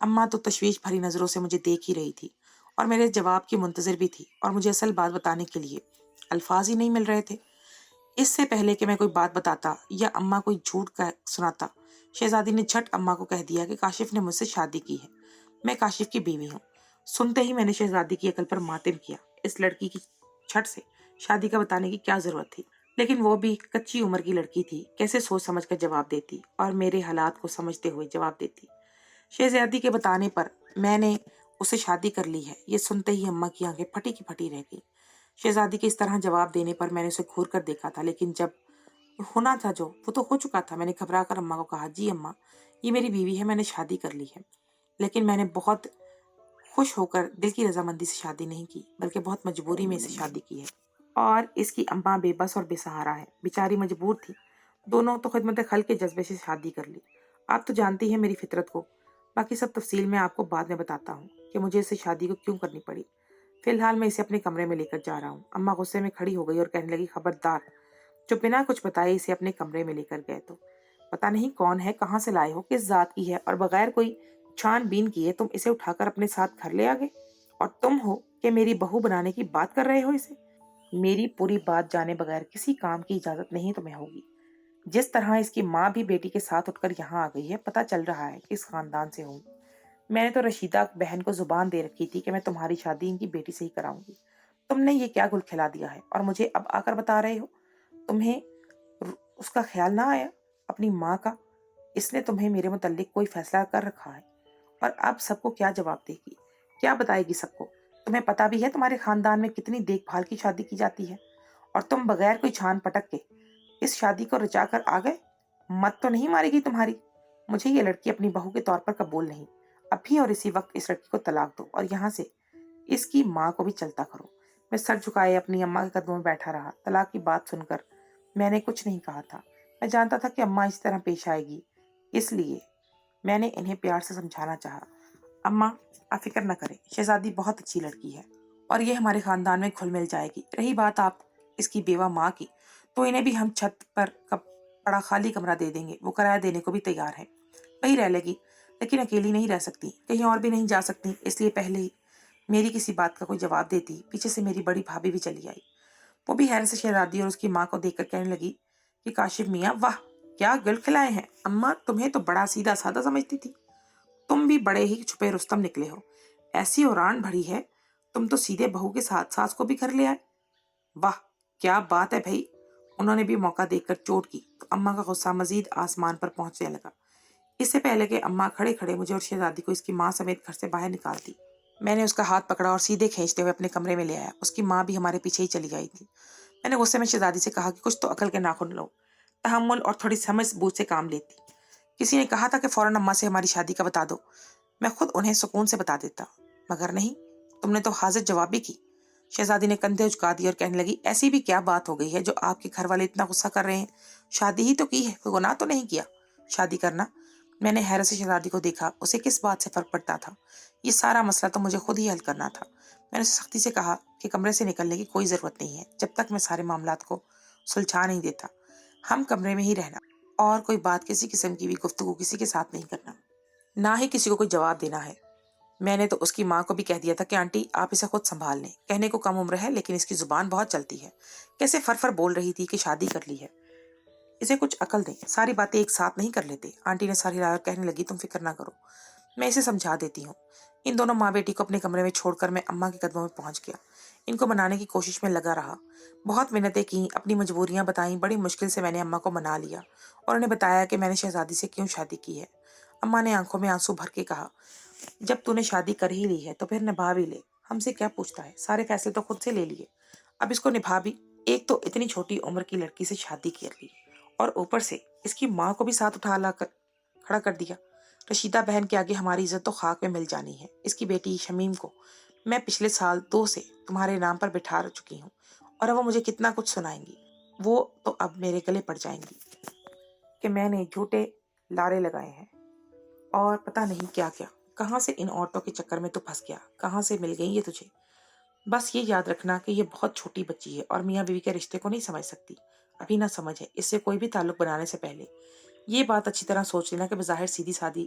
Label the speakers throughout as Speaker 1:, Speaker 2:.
Speaker 1: اماں تو تشویش بھری نظروں سے مجھے دیکھ ہی رہی تھی اور میرے جواب کی منتظر بھی تھی، اور مجھے اصل بات بتانے کے لیے الفاظ ہی نہیں مل رہے تھے۔ اس سے پہلے کہ میں کوئی بات بتاتا یا اماں کوئی جھوٹ سناتا، شہزادی نے جھٹ اماں کو کہہ دیا کہ کاشف نے مجھ سے شادی کی ہے، میں کاشف کی بیوی ہوں۔ سنتے ہی میں نے شہزادی کی عقل پر ماتم کیا۔ اس لڑکی کی چھٹ سے شادی کا بتانے کی کیا ضرورت تھی؟ لیکن وہ بھی کچی عمر کی لڑکی تھی، کیسے سوچ سمجھ کر جواب دیتی اور میرے حالات کو سمجھتے ہوئے جواب دیتی۔ شہزادی کے بتانے پر میں نے اسے شادی کر لی ہے، یہ سنتے ہی اماں کی آنکھیں پھٹی کی پھٹی رہ گئی۔ شہزادی کے اس طرح جواب دینے پر میں نے اسے گھور کر دیکھا تھا، لیکن جب ہونا تھا جو وہ تو ہو چکا تھا۔ میں نے گھبرا کر اماں کو کہا، جی اماں، یہ میری بیوی ہے، میں نے شادی کر لی ہے، لیکن میں نے بہت خوش ہو کر دل کی رضامندی سے شادی نہیں کی، بلکہ بہت مجبوری میں اسے شادی کی ہے۔ اور اس کی اماں بے بس اور بے سہارا ہے، بیچاری مجبور تھی، دونوں تو خدمت خلق کے جذبے سے شادی کر لی۔ آپ تو جانتی ہیں میری فطرت کو، باقی سب تفصیل میں آپ کو بعد میں بتاتا ہوں کہ مجھے اسے شادی کو کیوں کرنی پڑی۔ فی الحال میں اسے اپنے کمرے میں لے کر جا رہا ہوں۔ اماں غصے میں کھڑی ہو گئی اور کہنے لگی، خبردار، جو بنا کچھ بتائے اسے اپنے کمرے میں لے کر گئے تو پتہ نہیں کون ہے، کہاں سے لائے ہو، کس ذات کی ہے، اور بغیر کوئی چھان بین کیے تم اسے اٹھا کر اپنے ساتھ گھر لے آ گئے، اور تم ہو کہ میری بہو بنانے کی بات کر رہے ہو اسے۔ میری پوری بات جانے بغیر کسی کام کی اجازت نہیں تمہیں ہوگی۔ جس طرح اس کی ماں بھی بیٹی کے ساتھ اٹھ کر یہاں آ گئی ہے، پتہ چل رہا ہے کہ اس خاندان سے ہوں۔ میں نے تو رشیدہ بہن کو زبان دے رکھی تھی کہ میں تمہاری شادی ان کی بیٹی سے ہی کراؤں گی۔ تم نے یہ کیا گل کھلا دیا ہے اور مجھے اب آ کر بتا رہے ہو؟ تمہیں اس کا خیال نہ آیا، اپنی ماں کا؟ اس نے تمہیں میرے متعلق کوئی فیصلہ کر رکھا ہے، اور اب سب کو کیا جواب دے گی، کیا بتائے گی سب کو؟ تمہیں پتا بھی ہے تمہارے خاندان میں کتنی دیکھ بھال کی شادی کی جاتی ہے، اور تم بغیر کوئی چھان پٹک کے اس شادی کو رچا کر آ گئے؟ مت تو نہیں مارے گی تمہاری؟ مجھے یہ لڑکی اپنی بہو کے طور پر قبول نہیں۔ اب بھی اور اسی وقت اس لڑکی کو طلاق دو، اور یہاں سے اس کی ماں کو بھی چلتا کرو۔ میں سر جھکائے اپنی اماں کے قدموں میں بیٹھا رہا۔ طلاق کی بات سن کر میں نے کچھ نہیں کہا تھا، میں جانتا تھا کہ اماں اس طرح پیش آئے گی، اس لیے میں نے انہیں پیار سے سمجھانا چاہا۔ اماں، آپ فکر نہ کریں، شہزادی بہت اچھی لڑکی ہے اور یہ ہمارے خاندان میں گھل مل جائے گی۔ رہی بات آپ اس کی بیوہ ماں کی، تو انہیں بھی ہم چھت پر بڑا خالی کمرہ دے دیں گے، وہ کرایہ دینے کو بھی تیار ہے، وہی رہ لے گی، لیکن اکیلی نہیں رہ سکتی، کہیں اور بھی نہیں جا سکتی، اس لیے پہلے ہی میری کسی بات کا کوئی جواب دیتی۔ پیچھے سے میری بڑی بھابھی بھی چلی آئی، وہ بھی حیرت سے شہزادی اور اس کی ماں کو دیکھ کر کہنے لگی کہ کاشف میاں، واہ کیا گل کھلائے ہیں، اماں تمہیں تو بڑا سیدھا سادہ سمجھتی تھی، تم بھی بڑے ہی چھپے رستم نکلے ہو، ایسی اوران بڑھی ہے، تم تو سیدھے بہو کے ساتھ ساس کو بھی گھر لے آئے، واہ کیا بات ہے بھائی۔ انہوں نے بھی موقع دیکھ کر چوٹ کی تو اماں کا غصہ مزید آسمان پر پہنچنے لگا۔ اس سے پہلے کہ اماں کھڑے کھڑے مجھے اور شہزادی کو اس کی ماں سمیت گھر سے باہر نکالتی، میں نے اس کا ہاتھ پکڑا اور سیدھے کھینچتے ہوئے اپنے کمرے میں لے آیا۔ اس کی ماں بھی ہمارے پیچھے ہی چلی آئی تھی۔ میں نے غصے میں شہزادی سے کہا کہ کچھ تو عقل کے ناخن لو، تحمل اور تھوڑی سمجھ بوجھ سے کام لیتی۔ کسی نے کہا تھا کہ فوراً اماں سے ہماری شادی کا بتا دو، میں خود انہیں سکون سے بتا دیتا، مگر نہیں، تم نے تو حاضر جوابی کی۔ شہزادی نے کندھے اچکا دی اور کہنے لگی، ایسی بھی کیا بات ہو گئی ہے جو آپ کے گھر والے اتنا غصہ کر رہے ہیں؟ شادی ہی تو کی ہے، کوئی گناہ تو نہیں کیا شادی کرنا۔ میں نے حیرت سے شہزادی کو دیکھا، اسے کس بات سے فرق پڑتا تھا؟ یہ سارا مسئلہ تو مجھے خود ہی حل کرنا تھا۔ میں نے اسے سختی سے کہا کہ کمرے سے نکلنے کی کوئی ضرورت نہیں ہے جب تک میں سارے معاملات کو سلجھا نہیں دیتا۔ ہم کمرے میں ہی رہنا اور کوئی بات کسی قسم کی بھی گفتگو کسی کے ساتھ نہیں کرنا، نہ ہی کسی کو کوئی جواب دینا ہے۔ میں نے تو اس کی ماں کو بھی کہہ دیا تھا کہ آنٹی آپ اسے خود سنبھال لیں، کہنے کو کم عمر ہے لیکن اس کی زبان بہت چلتی ہے، کیسے فر بول رہی تھی کہ شادی کر لی ہے، اسے کچھ عقل دیں، ساری باتیں ایک ساتھ نہیں کر لیتے۔ آنٹی نے سر ہلا کر کہنے لگی، تم فکر نہ کرو، میں اسے سمجھا دیتی ہوں۔ ان دونوں ماں بیٹی کو اپنے کمرے میں چھوڑ کر میں اماں کے قدموں میں پہنچ گیا، ان کو منانے کی کوشش میں لگا رہا، بہت منتیں کیں، اپنی مجبوریاں بتائیں، بڑی مشکل سے میں نے اماں کو منا لیا اور انہیں بتایا کہ میں نے شہزادی سے کیوں شادی کی ہے۔ اماں نے آنکھوں میں آنسو بھر کے کہا، جب تو نے شادی کر ہی لی ہے تو پھر نبھا بھی لے، ہم سے کیا پوچھتا ہے، سارے فیصلے تو خود سے لے لیے، اب اس کو نبھا بھی۔ ایک تو اتنی چھوٹی عمر کی لڑکی سے شادی کر لی اور اوپر سے اس کی ماں کو بھی ساتھ اٹھا لا کر کھڑا کر دیا۔ رشیدہ بہن کے آگے ہماری عزت تو خاک میں مل جانی ہے۔ اس کی بیٹی شمیم کو میں پچھلے سال 2 سے تمہارے نام پر بٹھا چکی ہوں، اور اب وہ مجھے کتنا کچھ سنائیں گی، وہ تو اب میرے گلے پڑ جائیں گی کہ میں نے جھوٹے لارے لگائے ہیں اور پتہ نہیں کیا کیا، کہاں سے ان عورتوں کے چکر میں تو پھنس گیا، کہاں سے مل گئی یہ تجھے۔ بس یہ یاد رکھنا کہ یہ بہت چھوٹی بچی ہے اور میاں بیوی کے رشتے کو نہیں سمجھ سکتی، ابھی نہ سمجھ ہے، اس سے کوئی بھی تعلق بنانے سے پہلے یہ بات اچھی طرح سوچ لینا کہ بظاہر سیدھی سادی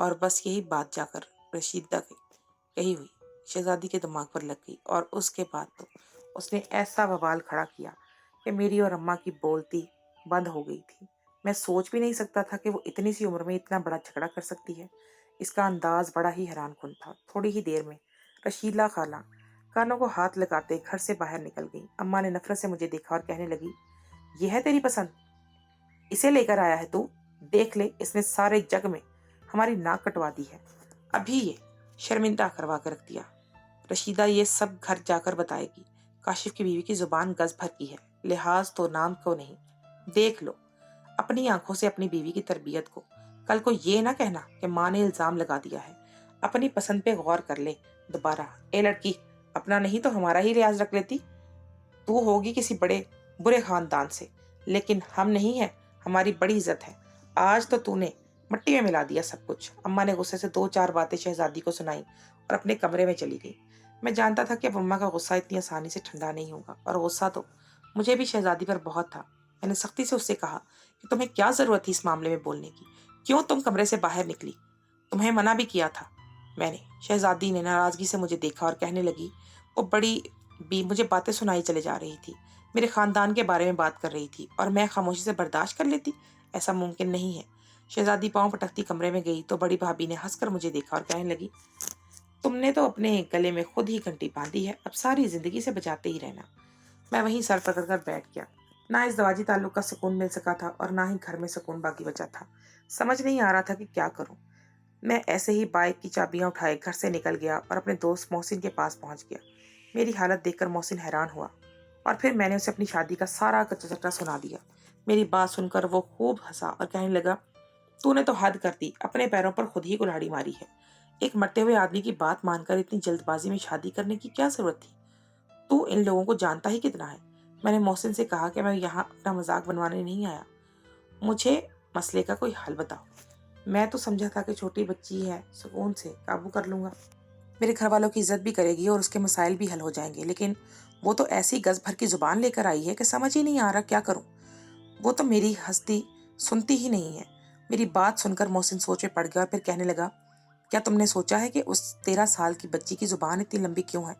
Speaker 1: اور بس یہی بات جا کر رشیدہ کی کہی ہوئی شہزادی کے دماغ پر لگ گئی، اور اس کے بعد تو اس نے ایسا بوال کھڑا کیا کہ میری اور اماں کی بولتی بند ہو گئی تھی۔ میں سوچ بھی نہیں سکتا تھا کہ وہ اتنی سی عمر میں اتنا بڑا جھگڑا کر سکتی ہے۔ اس کا انداز بڑا ہی حیران کن تھا۔ تھوڑی ہی دیر میں رشیدہ خالہ کانوں کو ہاتھ لگاتے گھر سے باہر نکل گئی۔ اماں نے نفرت سے مجھے دیکھا اور کہنے لگی، یہ ہے تیری پسند؟ اسے لے کر آیا ہے تو؟ دیکھ لے، اس نے سارے جگ میں ہماری ناک کٹوا دی ہے، ابھی یہ شرمندہ کروا کے رکھ دیا۔ رشیدہ یہ سب گھر جا کر بتائے گی۔ کاشف کی بیوی کی زبان گز بھر کی ہے، لحاظ تو نام کو نہیں۔ دیکھ لو اپنی آنکھوں سے اپنی بیوی کی تربیت کو۔ کل کو یہ نہ کہنا کہ ماں نے الزام لگا دیا ہے۔ اپنی پسند پہ غور کر لے دوبارہ۔ اے لڑکی، اپنا نہیں تو ہمارا ہی لحاظ رکھ لیتی۔ تو ہوگی کسی بڑے برے خاندان سے، لیکن ہم نہیں ہیں، ہماری بڑی عزت ہے۔ آج تو نے مٹی میں ملا دیا سب کچھ۔ اماں نے غصے سے دو چار باتیں شہزادی کو سنائی اور اپنے کمرے میں چلی گئی۔ میں جانتا تھا کہ اب اماں کا غصہ اتنی آسانی سے ٹھنڈا نہیں ہوگا، اور غصہ تو مجھے بھی شہزادی پر بہت تھا۔ میں نے سختی سے اس سے کہا کہ تمہیں کیا ضرورت تھی اس معاملے میں بولنے کی؟ کیوں تم کمرے سے باہر نکلی؟ تمہیں منع بھی کیا تھا میں نے۔ شہزادی نے ناراضگی سے مجھے دیکھا اور کہنے لگی، وہ بڑی بھی مجھے باتیں سنائی چلے جا رہی تھی، میرے خاندان کے بارے میں بات کر رہی تھی، اور میں خاموشی سے برداشت کر لیتی؟ ایسا ممکن نہیں ہے۔ شہزادی پاؤں پٹکتی کمرے میں گئی تو بڑی بھابھی نے ہنس کر مجھے دیکھا اور کہنے لگی، تم نے تو اپنے گلے میں خود ہی گھنٹی باندھی ہے، اب ساری زندگی سے بچاتے ہی رہنا۔ میں وہیں سر پکڑ کر بیٹھ گیا۔ نہ اس زواجی تعلق کا سکون مل سکا تھا اور نہ ہی گھر میں سکون باقی بچا تھا۔ سمجھ نہیں آ رہا تھا کہ کیا کروں۔ میں ایسے ہی بائک کی چابیاں اٹھائے گھر سے نکل گیا اور اپنے دوست محسن کے پاس پہنچ گیا۔ میری حالت دیکھ کر محسن حیران ہوا، اور پھر میں نے اسے اپنی شادی کا سارا کچا چٹا سنا دیا۔ میری بات سن کر وہ خوب ہنسا اور کہنے لگا، تو نے تو حد کر دی، اپنے پیروں پر خود ہی کلہاڑی ماری ہے۔ ایک مرتے ہوئے آدمی کی بات مان کر اتنی جلد بازی میں شادی کرنے کی کیا ضرورت تھی؟ تو ان لوگوں کو جانتا ہی کتنا ہے۔ میں نے محسن سے کہا کہ میں یہاں اپنا مذاق بنوانے نہیں آیا، مجھے مسئلے کا کوئی حل بتاؤ۔ میں تو سمجھا تھا کہ چھوٹی بچی ہے، سکون سے قابو کر لوں گا، میرے گھر والوں کی عزت بھی کرے گی اور اس کے مسائل بھی حل ہو جائیں گے، لیکن وہ تو ایسی گز بھر کی زبان لے کر آئی ہے کہ سمجھ ہی نہیں آ رہا کیا کروں۔ وہ تو میری ہستی سنتی ہی نہیں ہے۔ میری بات سن کر محسن سوچ میں پڑ گیا اور پھر کہنے لگا، کیا تم نے سوچا ہے کہ اس 13 سال کی بچی کی زبان اتنی لمبی کیوں ہے؟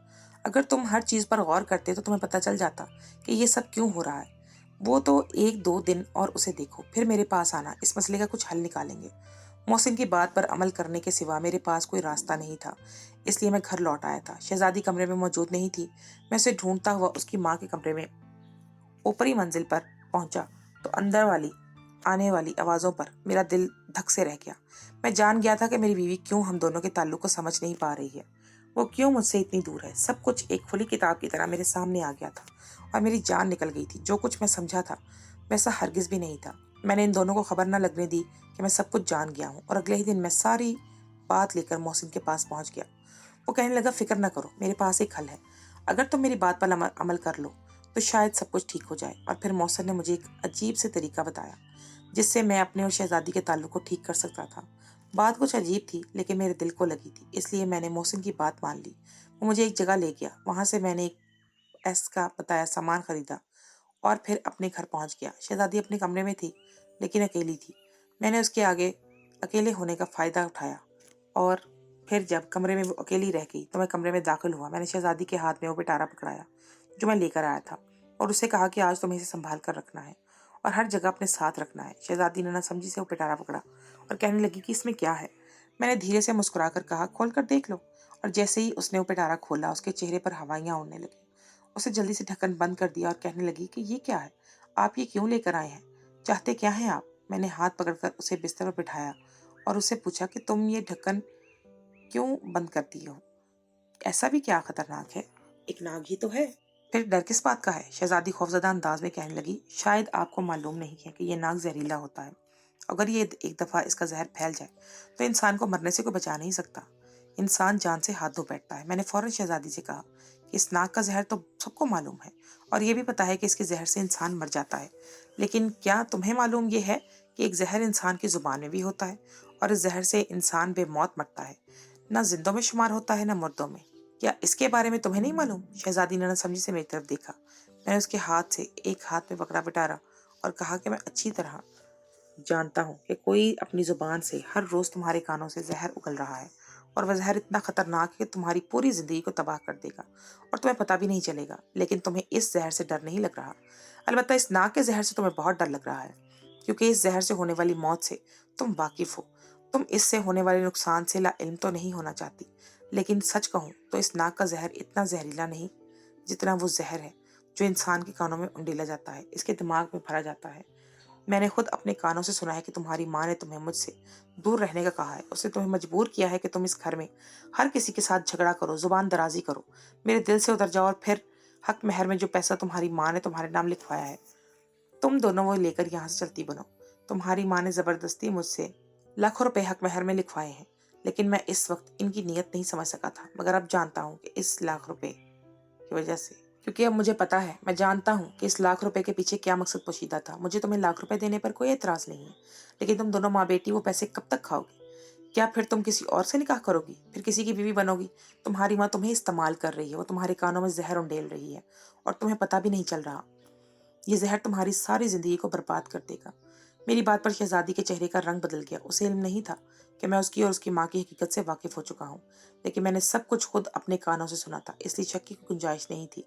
Speaker 1: اگر تم ہر چیز پر غور کرتے تو تمہیں پتہ چل جاتا کہ یہ سب کیوں ہو رہا ہے۔ وہ تو ایک دو دن اور اسے دیکھو، پھر میرے پاس آنا، اس مسئلے کا کچھ حل نکالیں گے۔ محسن کی بات پر عمل کرنے کے سوا میرے پاس کوئی راستہ نہیں تھا، اس لیے میں گھر لوٹ آیا تھا۔ شہزادی کمرے میں موجود نہیں تھی۔ میں اسے ڈھونڈتا ہوا اس کی ماں کے کمرے میں اوپری منزل پر پہنچا تو اندر والی آنے والی آوازوں پر میرا دل دھک سے رہ گیا۔ میں جان گیا تھا کہ میری بیوی کیوں ہم دونوں کے تعلق کو سمجھ نہیں پا رہی ہے، وہ کیوں مجھ سے اتنی دور ہے۔ سب کچھ ایک کھلی کتاب کی طرح میرے سامنے آ گیا تھا اور میری جان نکل گئی تھی۔ جو کچھ میں سمجھا تھا ویسا ہرگز بھی نہیں تھا۔ میں نے ان دونوں کو خبر نہ لگنے دی کہ میں سب کچھ جان گیا ہوں، اور اگلے ہی دن میں ساری بات لے کر محسن کے پاس پہنچ گیا۔ وہ کہنے لگا، فکر نہ کرو، میرے پاس ایک حل ہے، اگر تم میری بات پر عمل کر لو تو شاید سب کچھ ٹھیک ہو جائے۔ اور پھر محسن نے مجھے ایک عجیب سے طریقہ بتایا جس سے میں اپنے اور شہزادی کے تعلق کو ٹھیک کر سکتا تھا۔ بات کچھ عجیب تھی لیکن میرے دل کو لگی تھی، اس لیے میں نے محسن کی بات مان لی۔ وہ مجھے ایک جگہ لے گیا، وہاں سے میں نے ایک ایس کا بتایا سامان خریدا اور پھر اپنے گھر پہنچ گیا۔ شہزادی اپنے کمرے میں تھی لیکن اکیلی تھی۔ میں نے اس کے آگے اکیلے ہونے کا فائدہ اٹھایا، اور پھر جب کمرے میں وہ اکیلی رہ گئی تو میں کمرے میں داخل ہوا۔ میں نے شہزادی کے ہاتھ میں وہ پٹارا پکڑایا جو میں لے کر آیا تھا، اور اسے کہا کہ آج تمہیں اسے سنبھال کر رکھنا ہے اور ہر جگہ اپنے ساتھ رکھنا ہے۔ شہزادی نے نہ سمجھی سے وہ پٹارا پکڑا اور کہنے لگی کہ اس میں کیا ہے؟ میں نے دھیرے سے مسکرا کر کہا، کھول کر دیکھ لو۔ اور جیسے ہی اس نے وہ پٹارا کھولا، اس کے چہرے پر ہوائیاں اڑنے لگی۔ اسے جلدی سے ڈھکن بند کر دیا اور کہنے لگی کہ یہ کیا ہے؟ آپ یہ کیوں لے کر آئے ہیں؟ چاہتے کیا ہیں آپ؟ میں نے ہاتھ پکڑ کر اسے بستر پر بٹھایا اور اس سے پوچھا کہ تم یہ ڈھکن کیوں بند کرتی ہو؟ ایسا بھی کیا خطرناک ہے؟ ایک ناگ ہی تو ہے، پھر ڈر کس بات کا ہے؟ شہزادی خوفزدہ انداز میں کہنے لگی، شاید آپ کو معلوم نہیں ہے کہ یہ ناگ زہریلا ہوتا ہے۔ اگر یہ ایک دفعہ اس کا زہر پھیل جائے تو انسان کو مرنے سے کوئی بچا نہیں سکتا۔ انسان جان سے ہاتھ دھو بیٹھتا ہے۔ میں نے فوراً شہزادی سے کہا کہ اس ناگ کا زہر تو سب کو معلوم ہے، اور یہ بھی پتا ہے کہ اس کے زہر سے انسان مر جاتا ہے، لیکن کیا تمہیں معلوم یہ ہے کہ ایک زہر انسان کی زبان میں بھی ہوتا ہے، اور اس زہر سے انسان بے موت مرتا ہے، نہ زندوں میں شمار ہوتا ہے نہ مردوں میں؟ کیا اس کے بارے میں تمہیں نہیں معلوم؟ شہزادی نے نہ سمجھی سے میری طرف دیکھا۔ میں نے اس کے ہاتھ سے ایک ہاتھ میں پکڑا پٹارا اور کہا کہ میں اچھی طرح جانتا ہوں کہ کوئی اپنی زبان سے ہر روز تمہارے کانوں سے زہر اگل رہا ہے، اور وہ زہر اتنا خطرناک ہے کہ تمہاری پوری زندگی کو تباہ کر دے گا اور تمہیں پتہ بھی نہیں چلے گا۔ لیکن تمہیں اس زہر سے ڈر نہیں لگ رہا، البتہ اس ناک کے زہر سے تمہیں بہت ڈر لگ رہا ہے، کیونکہ اس زہر سے ہونے والی موت سے تم واقف ہو۔ تم اس سے ہونے والے نقصان سے لا علم تو نہیں ہونا چاہتی، لیکن سچ کہوں تو اس ناک کا زہر اتنا زہریلا نہیں جتنا وہ زہر ہے جو انسان کے کانوں میں انڈیلا جاتا ہے، اس کے دماغ میں بھرا جاتا ہے۔ میں نے خود اپنے کانوں سے سنا ہے کہ تمہاری ماں نے تمہیں مجھ سے دور رہنے کا کہا ہے، اس نے تمہیں مجبور کیا ہے کہ تم اس گھر میں ہر کسی کے ساتھ جھگڑا کرو، زبان درازی کرو، میرے دل سے اتر جاؤ، اور پھر حق مہر میں جو پیسہ تمہاری ماں نے تمہارے نام لکھوایا ہے تم دونوں وہ لے کر یہاں سے چلتی بنو۔ تمہاری ماں نے زبردستی مجھ سے لاکھوں روپے حق مہر میں لکھوائے ہیں، لیکن میں اس وقت ان کی نیت نہیں سمجھ سکا تھا، مگر اب جانتا ہوں کہ اس لاکھ روپے کی وجہ سے، کیونکہ اب مجھے پتا ہے، میں جانتا ہوں کہ اس لاکھ روپے کے پیچھے کیا مقصد پوشیدہ تھا۔ مجھے تمہیں لاکھ روپے دینے پر کوئی اعتراض نہیں ہے، لیکن تم دونوں ماں بیٹی وہ پیسے کب تک کھاؤ گی؟ کیا پھر تم کسی اور سے نکاح کرو گی، پھر کسی کی بیوی بنو گی؟ تمہاری ماں تمہیں استعمال کر رہی ہے، وہ تمہارے کانوں میں زہر انڈیل رہی ہے اور تمہیں پتہ بھی نہیں چل رہا۔ یہ زہر تمہاری ساری زندگی کو برباد کر دے گا۔ میری بات پر شہزادی کے چہرے کا رنگ بدل گیا۔ اسے علم نہیں تھا کہ میں اس کی اور اس کی ماں کی حقیقت سے واقف ہو چکا ہوں، لیکن میں نے سب کچھ خود اپنے کانوں سے سنا تھا، اس لیے شک کی کوئی گنجائش نہیں تھی۔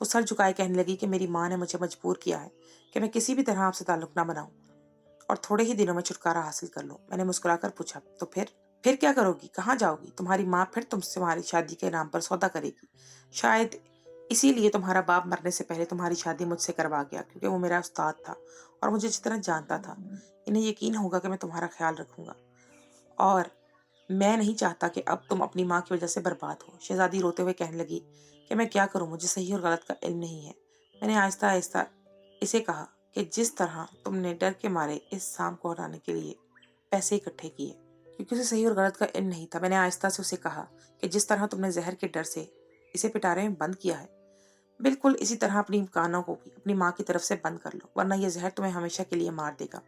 Speaker 1: وہ سر جھکائے کہنے لگی کہ میری ماں نے مجھے مجبور کیا ہے کہ میں کسی بھی طرح آپ سے تعلق نہ بناؤں اور تھوڑے ہی دنوں میں چھٹکارا حاصل کر لوں۔ میں نے مسکرا کر پوچھا، تو پھر کیا کرو گی، کہاں جاؤ گی؟ تمہاری ماں پھر تم سے تمہاری شادی کے نام پر سودا کرے گی۔ شاید اسی لیے تمہارا باپ مرنے سے پہلے تمہاری شادی مجھ سے کروا گیا، کیونکہ وہ میرا استاد تھا اور مجھے اچھی طرح جانتا تھا۔ انہیں یقین ہوگا کہ میں تمہارا خیال رکھوں گا، اور میں نہیں چاہتا کہ اب تم اپنی ماں کی وجہ سے برباد ہو۔ شہزادی روتے ہوئے کہنے لگی کہ میں کیا کروں، مجھے صحیح اور غلط کا علم نہیں ہے۔ میں نے آہستہ آہستہ اسے کہا کہ جس طرح تم نے ڈر کے مارے اس سام کو ہٹانے کے لیے پیسے اکٹھے کیے، کیونکہ اسے صحیح اور غلط کا علم نہیں تھا، میں نے آہستہ سے اسے کہا کہ جس طرح تم نے زہر کے ڈر سے اسے پٹارے میں بند کیا ہے، بالکل اسی طرح اپنی کانوں کو بھی اپنی ماں کی طرف سے بند کر لو، ورنہ یہ زہر تمہیں ہمیشہ کے لیے مار دے گا۔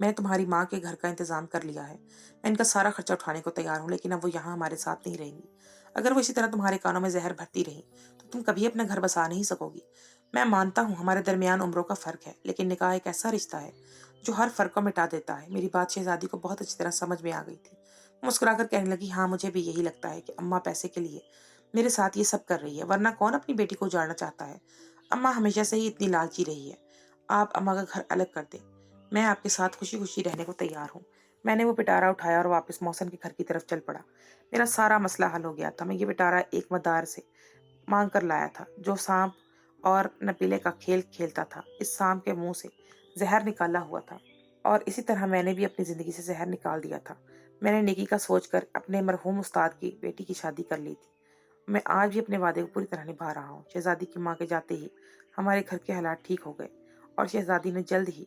Speaker 1: میں نے تمہاری ماں کے گھر کا انتظام کر لیا ہے، میں ان کا سارا خرچہ اٹھانے کو تیار ہوں، لیکن اب وہ یہاں ہمارے ساتھ نہیں رہیں گی۔ اگر وہ اسی طرح تمہارے کانوں میں زہر بھرتی رہی تو تم کبھی اپنا گھر بسا نہیں سکو گی۔ میں مانتا ہوں ہمارے درمیان عمروں کا فرق ہے، لیکن نکاح ایک ایسا رشتہ ہے جو ہر فرق کو مٹا دیتا ہے۔ میری بات شہزادی کو بہت اچھی طرح سمجھ میں آ گئی تھی۔ مسکرا کر کہنے لگی، ہاں مجھے بھی یہی لگتا ہے کہ اماں پیسے کے لیے میرے ساتھ یہ سب کر رہی ہے، ورنہ کون اپنی بیٹی کو اجاڑنا چاہتا ہے؟ اماں ہمیشہ سے ہی اتنی لالچی رہی ہے۔ آپ اماں کا گھر الگ کر دیں، میں آپ کے ساتھ خوشی خوشی رہنے کو تیار ہوں۔ میں نے وہ پٹارا اٹھایا اور واپس محسن کے گھر کی طرف چل پڑا۔ میرا سارا مسئلہ حل ہو گیا تھا۔ میں یہ پٹارا ایک مدار سے مانگ کر لایا تھا جو سانپ اور نپیلے کا کھیل کھیلتا تھا۔ اس سانپ کے منہ سے زہر نکالا ہوا تھا، اور اسی طرح میں نے بھی اپنی زندگی سے زہر نکال دیا تھا۔ میں نے نیکی کا سوچ کر اپنے مرحوم استاد کی بیٹی کی شادی کر لی تھی۔ میں آج بھی اپنے وعدے کو پوری طرح نبھا رہا ہوں۔ شہزادی کی ماں کے جاتے ہی ہمارے گھر کے حالات ٹھیک ہو گئے، اور شہزادی نے جلد ہی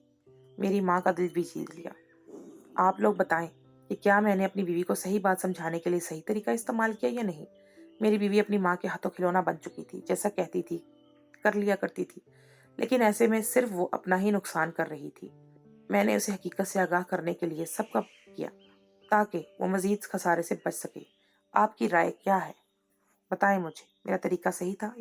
Speaker 1: میری ماں کا دل بھی جیت لیا۔ آپ لوگ بتائیں کہ کیا میں نے اپنی بیوی کو صحیح بات سمجھانے کے لیے صحیح طریقہ استعمال کیا یا نہیں؟ میری بیوی اپنی ماں کے ہاتھوں کھلونا بن چکی تھی، جیسا کہتی تھی کر لیا کرتی تھی، لیکن ایسے میں صرف وہ اپنا ہی نقصان کر رہی تھی۔ میں نے اسے حقیقت سے آگاہ کرنے کے لیے سب کا کیا تاکہ وہ مزید خسارے سے بچ سکے۔ آپ کی رائے کیا ہے؟ بتائیں مجھے، میرا طریقہ صحیح تھا؟